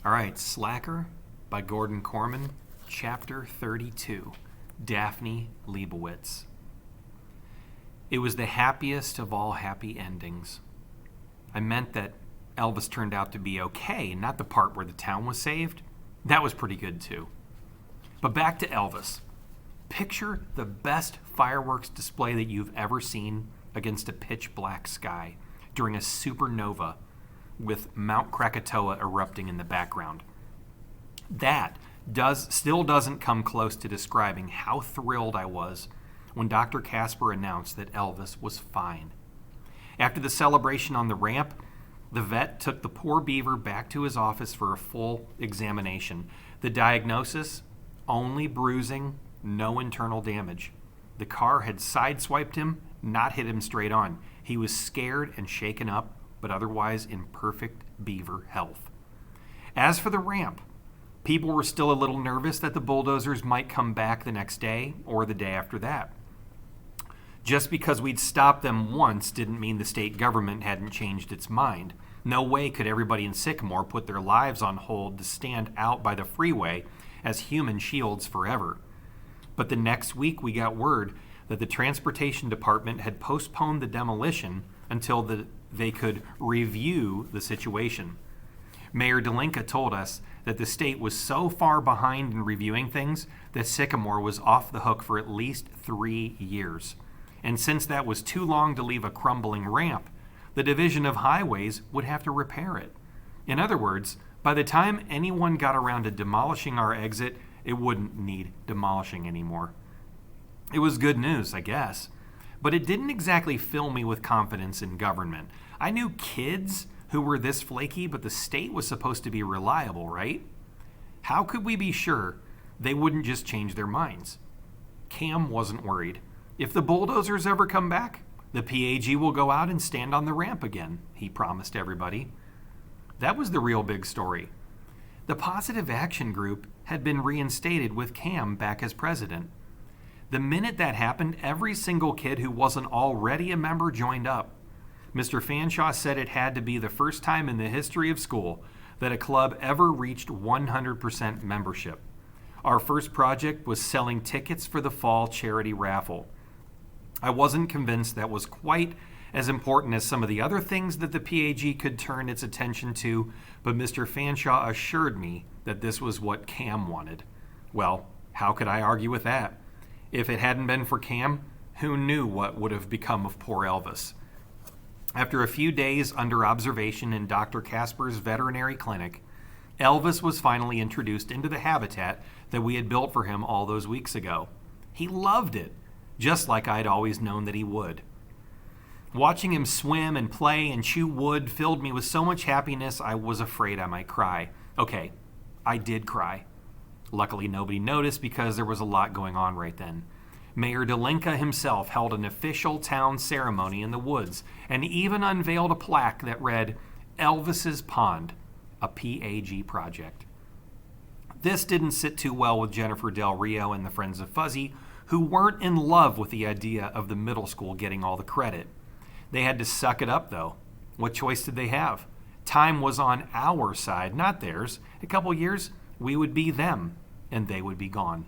All right, Slacker by Gordon Corman, Chapter 32, Daphne Leibowitz. It was the happiest of all happy endings. I meant that Elvis turned out to be okay, not the part where the town was saved. That was pretty good too. But back to Elvis. Picture the best fireworks display that you've ever seen against a pitch black sky during a supernova with Mount Krakatoa erupting in the background. That still doesn't come close to describing how thrilled I was when Dr. Casper announced that Elvis was fine. After the celebration on the ramp, the vet took the poor beaver back to his office for a full examination. The diagnosis? Only bruising, no internal damage. The car had sideswiped him, not hit him straight on. He was scared and shaken up, but otherwise in perfect beaver health. As for the ramp, people were still a little nervous that the bulldozers might come back the next day or the day after that. Just because we'd stopped them once didn't mean the state government hadn't changed its mind. No way could everybody in Sycamore put their lives on hold to stand out by the freeway as human shields forever. But the next week we got word that the Transportation Department had postponed the demolition until they could review the situation. Mayor Delinka told us that the state was so far behind in reviewing things that Sycamore was off the hook for at least 3 years. And since that was too long to leave a crumbling ramp, the Division of Highways would have to repair it. In other words, by the time anyone got around to demolishing our exit, it wouldn't need demolishing anymore. It was good news, I guess. But it didn't exactly fill me with confidence in government. I knew kids who were this flaky, but the state was supposed to be reliable, right? How could we be sure they wouldn't just change their minds? Cam wasn't worried. If the bulldozers ever come back, the PAG will go out and stand on the ramp again, he promised everybody. That was the real big story. The Positive Action Group had been reinstated with Cam back as president. The minute that happened, every single kid who wasn't already a member joined up. Mr. Fanshawe said it had to be the first time in the history of school that a club ever reached 100% membership. Our first project was selling tickets for the fall charity raffle. I wasn't convinced that was quite as important as some of the other things that the PAG could turn its attention to, but Mr. Fanshawe assured me that this was what Cam wanted. Well, how could I argue with that? If it hadn't been for Cam, who knew what would have become of poor Elvis? After a few days under observation in Dr. Casper's veterinary clinic, Elvis was finally introduced into the habitat that we had built for him all those weeks ago. He loved it, just like I'd always known that he would. Watching him swim and play and chew wood filled me with so much happiness I was afraid I might cry. Okay, I did cry. Luckily, nobody noticed because there was a lot going on right then. Mayor Delinka himself held an official town ceremony in the woods and even unveiled a plaque that read, Elvis's Pond, a PAG project. This didn't sit too well with Jennifer Del Rio and the Friends of Fuzzy, who weren't in love with the idea of the middle school getting all the credit. They had to suck it up, though. What choice did they have? Time was on our side, not theirs. In a couple years, we would be them, and they would be gone.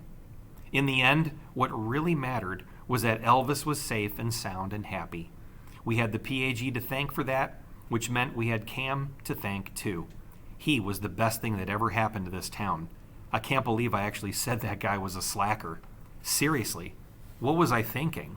In the end, what really mattered was that Elvis was safe and sound and happy. We had the PAG to thank for that, which meant we had Cam to thank too. He was the best thing that ever happened to this town. I can't believe I actually said that guy was a slacker. Seriously, what was I thinking?